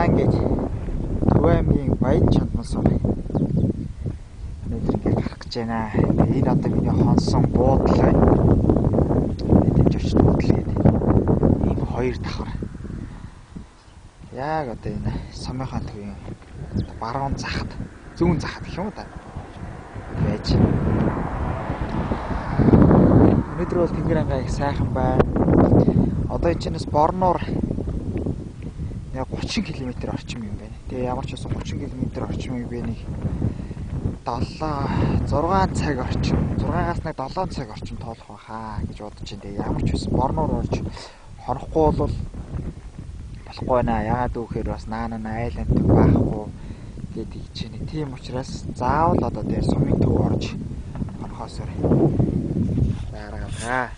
ингэж Төв аймгийн Баян Чандан сум. Өнөөдөр ингээд гарах гэж байна. Энэ одоо миний хонсон буудал байна. Энд очиж буудлгээд ийм хоёр давхар. Яг одоо энэ сумынхаа төвийн баруун захад, зүүн захад гэх юм уу та. Байж. Өнөөдөр бол тэнгэр ангаа их сайхан байна. Одоо энэ чинээс Борноор яг 30 км орчим юм байна. Тэгээ ямар ч байсан 30 км орчим юм бэ нэг 6 цаг орчим. 6-аас нэг 7 цаг орчим тоолох байхаа гэж бодож байна. Тэгээ ямар ч байсан Борноор орж хорохгүй бол болохгүй байна. Яагаад гэвэл бас наана айланд байхгүй гэдэг чинь. Тийм учраас заавал одоо тэр сумын төв орж хорхоосоор. Дараагаа.